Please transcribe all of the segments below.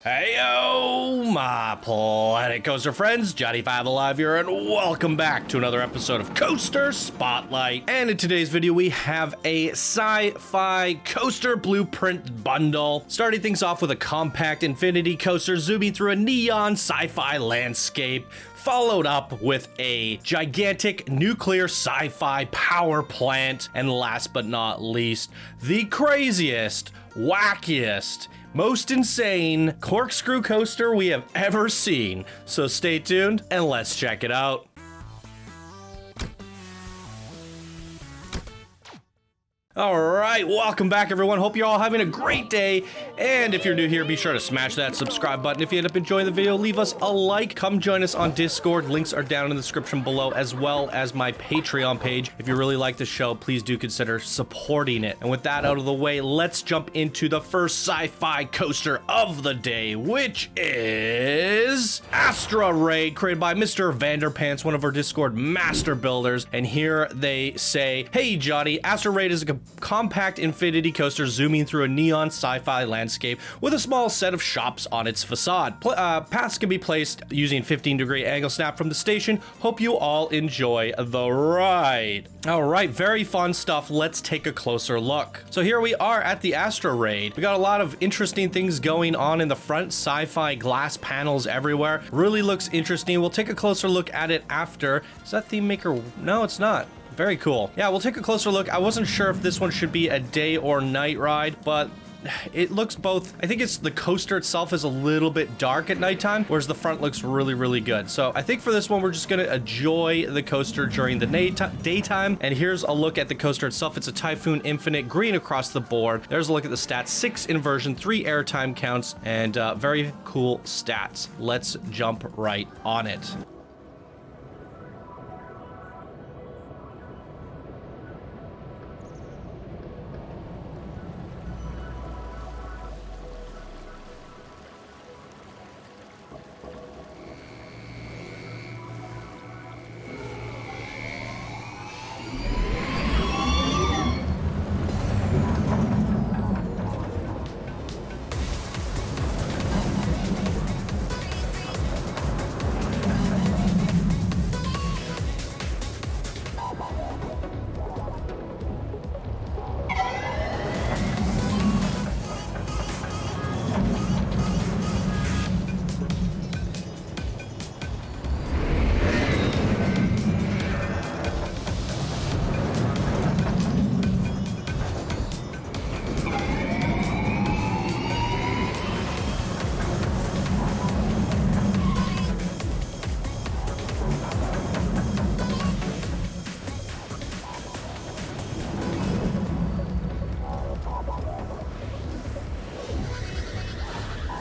Heyo, my Planet Coaster friends, Johnny5 Alive here, and welcome back to another episode of Coaster Spotlight. And in today's video, we have a sci-fi coaster blueprint bundle, starting things off with a compact infinity coaster zooming through a neon sci-fi landscape, followed up with a gigantic nuclear sci-fi power plant, and last but not least, the craziest, wackiest, most insane corkscrew coaster we have ever seen. So stay tuned and let's check it out. All right, welcome back everyone. Hope you're all having a great day. And if you're new here, be sure to smash that subscribe button. If you end up enjoying the video, leave us a like. Come join us on Discord. Links are down in the description below, as well as my Patreon page. If you really like the show, please do consider supporting it. And with that out of the way, let's jump into the first sci-fi coaster of the day, which is Astra Raid, created by Mr. Vanderpants, one of our Discord master builders. And here they say, hey Johnny, Astra Raid is a compact infinity coaster zooming through a neon sci-fi landscape with a small set of shops on its facade. Paths can be placed using 15-degree angle snap from the station. Hope you all enjoy the ride. All right, very fun stuff. Let's take a closer look. So here we are at the Astra Raid. We got a lot of interesting things going on in the front, sci-fi glass panels everywhere. Really looks interesting. We'll take a closer look at it after. Is that theme maker? No, it's not. Very cool. Yeah, we'll take a closer look. I wasn't sure if this one should be a day or night ride, but it looks both. I think it's the coaster itself is a little bit dark at nighttime, whereas the front looks really, really good. So I think for this one, we're just gonna enjoy the coaster during the daytime. And here's a look at the coaster itself. It's a Typhoon Infinite, green across the board. There's a look at the stats: 6 inversion, 3 airtime counts, and very cool stats. Let's jump right on it.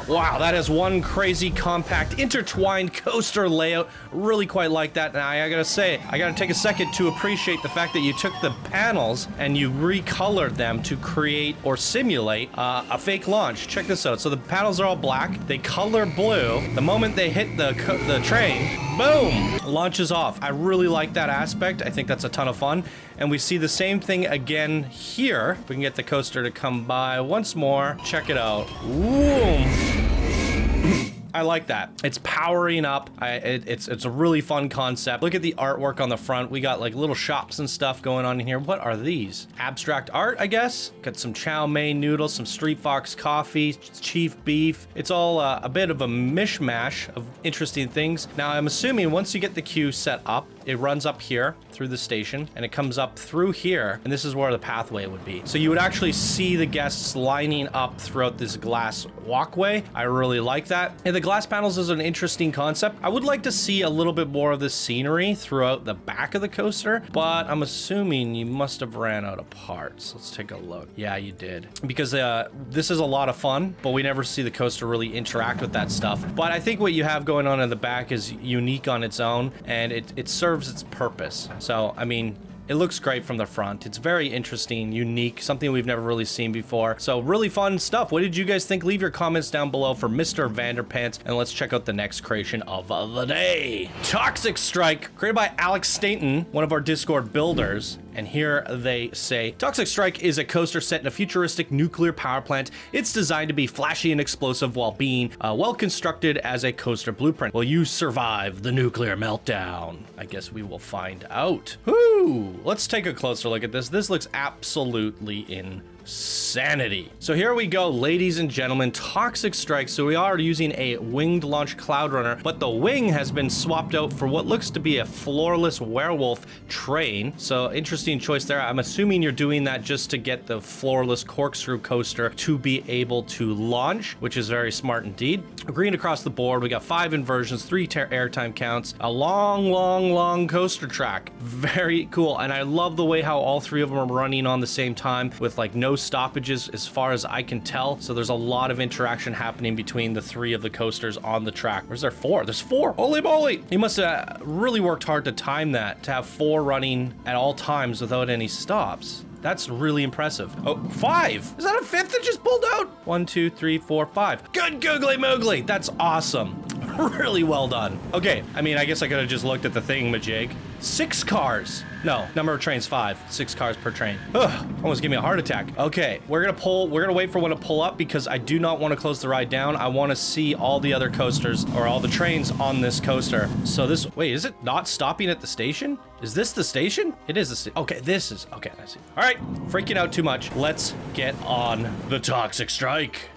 Wow, that is one crazy compact intertwined coaster layout. Really quite like that. Now I gotta say, I gotta take a second to appreciate the fact that you took the panels and you recolored them to create or simulate a fake launch. Check this out. So the panels are all black. They color blue. The moment they hit the train, boom, launches off. I really like that aspect. I think that's a ton of fun. And we see the same thing again here. We can get the coaster to come by once more. Check it out. Whoom. I like that. It's powering up. It's a really fun concept. Look at the artwork on the front. We got like little shops and stuff going on in here. What are these? Abstract art, I guess. Got some chow mein noodles, some Street Fox coffee, chief beef. It's all a bit of a mishmash of interesting things. Now, I'm assuming once you get the queue set up, it runs up here through the station and it comes up through here, and this is where the pathway would be. So you would actually see the guests lining up throughout this glass walkway. I really like that. And the glass panels is an interesting concept. I would like to see a little bit more of the scenery throughout the back of the coaster, but I'm assuming you must have ran out of parts. Let's take a look. Yeah, you did. Because this is a lot of fun, but we never see the coaster really interact with that stuff. But I think what you have going on in the back is unique on its own, and it serves its purpose. So, I mean, It looks great from the front. It's very interesting, unique, something we've never really seen before. So really fun stuff. What did you guys think? Leave your comments down below for Mr. Vanderpants, and let's check out the next creation of the day. Toxic Strike, created by Alex Stainton, one of our Discord builders. And here they say, Toxic Strike is a coaster set in a futuristic nuclear power plant. It's designed to be flashy and explosive while being well constructed as a coaster blueprint. Will you survive the nuclear meltdown? I guess we will find out. Whoo! Let's take a closer look at this. This looks absolutely insanity. So here we go, ladies and gentlemen, Toxic Strike. So we are using a winged launch cloud runner, but the wing has been swapped out for what looks to be a floorless werewolf train. So interesting choice there. I'm assuming you're doing that just to get the floorless corkscrew coaster to be able to launch, which is very smart indeed. Green across the board. We got 5 inversions, 3 airtime counts, a long coaster track. Very cool. And I love the way how all 3 of them are running on the same time with like no stoppages as far as I can tell. So there's a lot of interaction happening between the 3 of the coasters on the track. Where's there 4? There's 4. Holy moly. You must have really worked hard to time that, to have 4 running at all times without any stops. That's really impressive. Oh, 5. Is that a 5th that just pulled out? 1, 2, 3, 4, 5. Good googly moogly. That's awesome. Really well done. Okay, I mean, I guess I could have just looked at the thing, majig. 6 cars. No, number of trains 5. 6 cars per train. Ugh, almost gave me a heart attack. Okay, we're gonna wait for one to pull up because I do not want to close the ride down. I want to see all the other coasters or all the trains on this coaster. So this, wait, is it not stopping at the station? Is this the station? It is the station. Okay, this is, okay, I see. All right, freaking out too much. Let's get on the Toxic Strike.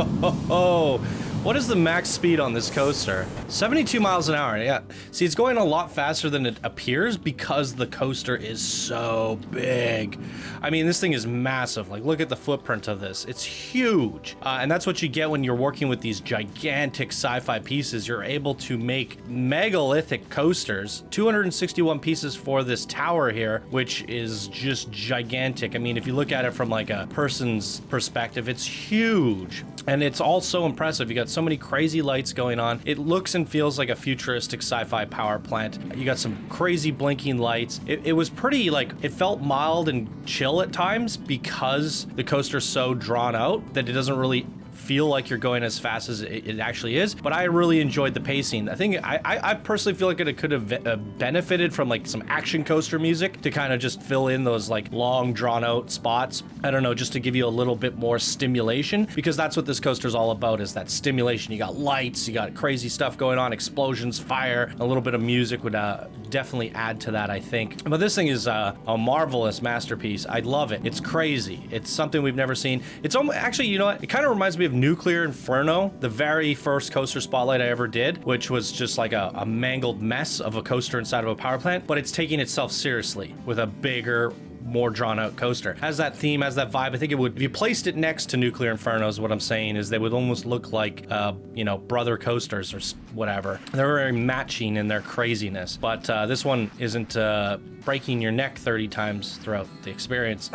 Oh, what is the max speed on this coaster? 72 miles an hour, yeah. See, it's going a lot faster than it appears because the coaster is so big. I mean, this thing is massive. Like, look at the footprint of this. It's huge. And that's what you get when you're working with these gigantic sci-fi pieces. You're able to make megalithic coasters. 261 pieces for this tower here, which is just gigantic. I mean, if you look at it from like a person's perspective, it's huge. And it's all so impressive. You got so many crazy lights going on. It looks and feels like a futuristic sci-fi power plant. You got some crazy blinking lights. It was pretty, like, it felt mild and chill at times because the coaster's so drawn out that it doesn't really feel like you're going as fast as it actually is, but I really enjoyed the pacing. I think I personally feel like it could have benefited from like some action coaster music to kind of just fill in those like long drawn out spots. I don't know, just to give you a little bit more stimulation, because that's what this coaster is all about, is that stimulation. You got lights, you got crazy stuff going on, explosions, fire, a little bit of music would definitely add to that, I think. But this thing is a marvelous masterpiece. I love it. It's crazy. It's something we've never seen. It's almost, actually, you know what? It kind of reminds me of Nuclear Inferno, the very first coaster spotlight I ever did, which was just like a mangled mess of a coaster inside of a power plant, but it's taking itself seriously with a bigger, more drawn out coaster. Has that theme, has that vibe. I think it would, if you placed it next to Nuclear Inferno, is what I'm saying, is they would almost look like, you know, brother coasters or whatever. They're very matching in their craziness, but this one isn't breaking your neck 30 times throughout the experience.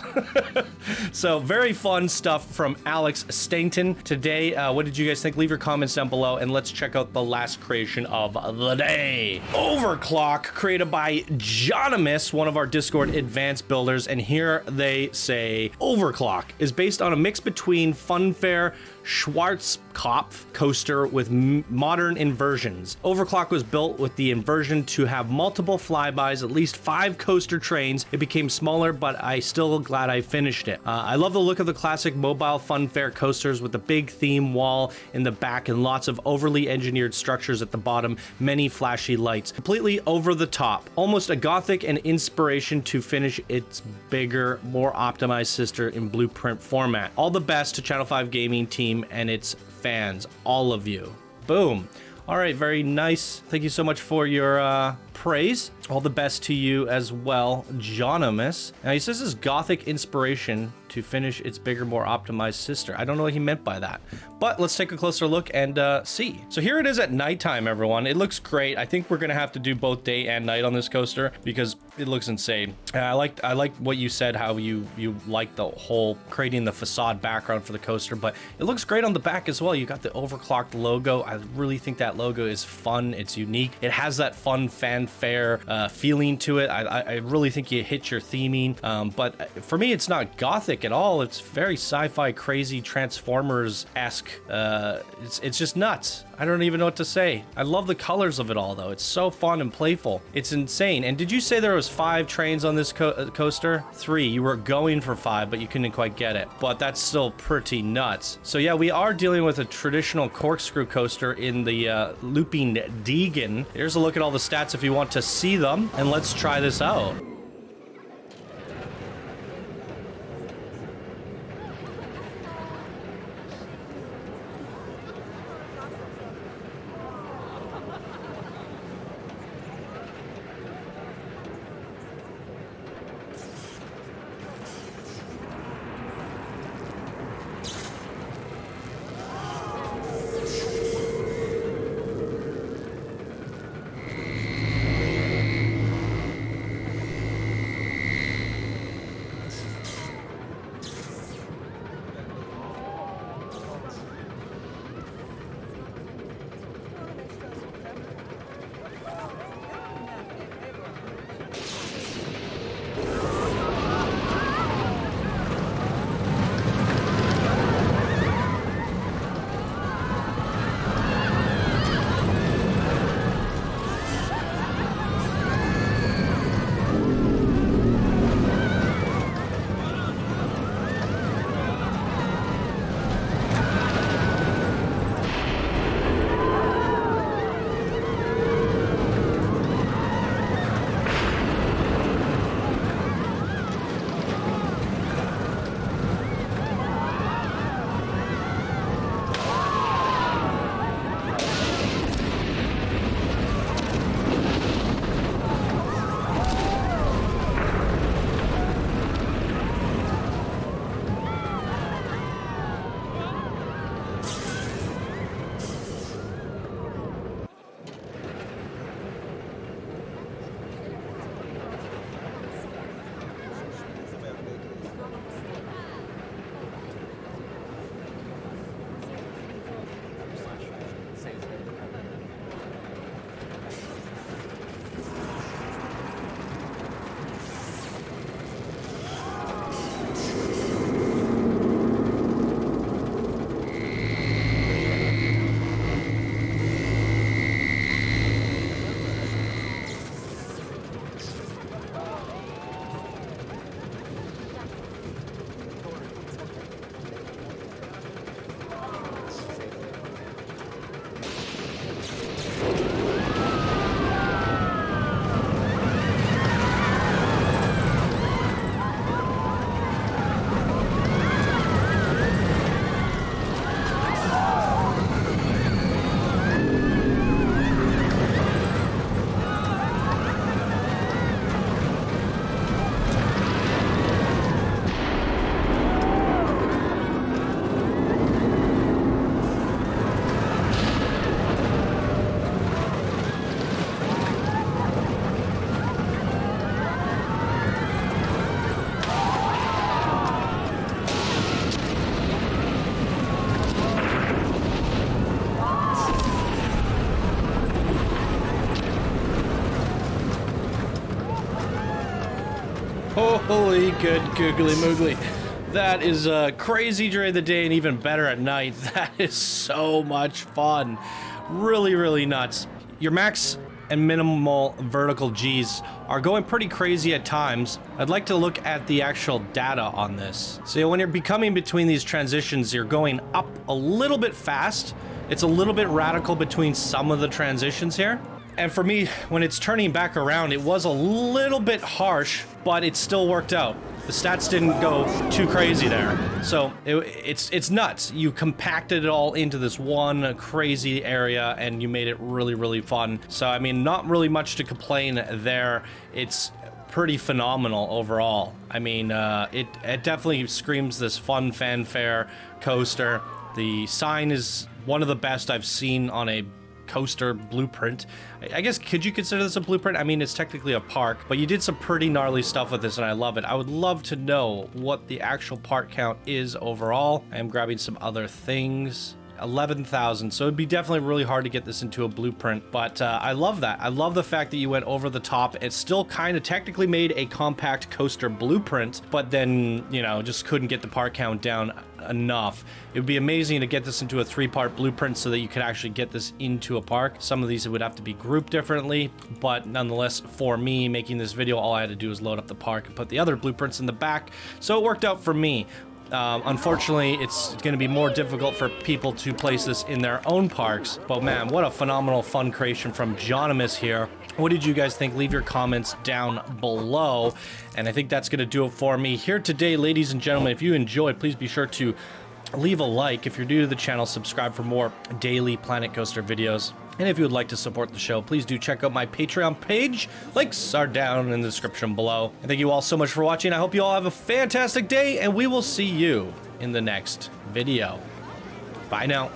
So very fun stuff from Alex Stainton today. What did you guys think? Leave your comments down below, and let's check out the last creation of the day. Overclock, created by Jonimus, one of our Discord advanced builders, and here they say Overclock is based on a mix between Funfair Schwarzkopf coaster with modern inversions. Overclock was built with the inversion to have multiple flybys, at least 5 coaster trains. It became smaller, but I still glad I finished it. I love the look of the classic mobile Funfair coasters with the big theme wall in the back and lots of overly engineered structures at the bottom, many flashy lights. Completely over the top. Almost a gothic and inspiration to finish its bigger, more optimized sister in blueprint format. All the best to Channel 5 Gaming team and its fans, all of you. Boom. All right, very nice. Thank you so much for your praise. All the best to you as well, Jonimus. Now he says this gothic inspiration to finish its bigger, more optimized sister. I don't know what he meant by that, but let's take a closer look and see. So here it is at nighttime, everyone. It looks great. I think we're gonna have to do both day and night on this coaster because it looks insane. I like what you said, how you like the whole creating the facade background for the coaster, but it looks great on the back as well. You got the Overclocked logo. I really think that logo is fun. It's unique. It has that fun fanfare feeling to it. I really think you hit your theming, but for me, it's not gothic at all. It's very sci-fi, crazy, Transformers-esque. It's just nuts. I don't even know what to say. I love the colors of it all, though. It's so fun and playful. It's insane. And did you say there was 5 trains on this coaster? 3. You were going for 5, but you couldn't quite get it. But that's still pretty nuts. So yeah, we are dealing with a traditional corkscrew coaster in the Looping Deegan. Here's a look at all the stats if you want to see them. And let's try this out. Holy good googly moogly. That is crazy during the day and even better at night. That is so much fun. Really, really nuts. Your max and minimal vertical Gs are going pretty crazy at times. I'd like to look at the actual data on this. So when you're becoming between these transitions, you're going up a little bit fast. It's a little bit radical between some of the transitions here. And for me, when it's turning back around, it was a little bit harsh, but it still worked out. The stats didn't go too crazy there. So it's nuts. You compacted it all into this one crazy area and you made it really, really fun. So, I mean, not really much to complain there. It's pretty phenomenal overall. I mean, it definitely screams this fun fanfare coaster. The sign is one of the best I've seen on a coaster blueprint. I guess, could you consider this a blueprint? I mean, it's technically a park, but you did some pretty gnarly stuff with this and I love it. I would love to know what the actual part count is overall. I am grabbing some other things. 11,000, so it'd be definitely really hard to get this into a blueprint, but I love that. I love the fact that you went over the top. It still kind of technically made a compact coaster blueprint, but then, you know, just couldn't get the part count down enough. It would be amazing to get this into a 3-part blueprint so that you could actually get this into a park. Some of these would have to be grouped differently, but nonetheless, for me making this video, all I had to do was load up the park and put the other blueprints in the back, so it worked out for me. Unfortunately, it's going to be more difficult for people to place this in their own parks. But man, what a phenomenal fun creation from Jonimus here. What did you guys think? Leave your comments down below. And I think that's going to do it for me here today, ladies and gentlemen. If you enjoyed, please be sure to leave a like. If you're new to the channel, subscribe for more daily Planet Coaster videos. And if you would like to support the show, please do check out my Patreon page. Links are down in the description below. And thank you all so much for watching. I hope you all have a fantastic day, and we will see you in the next video. Bye now.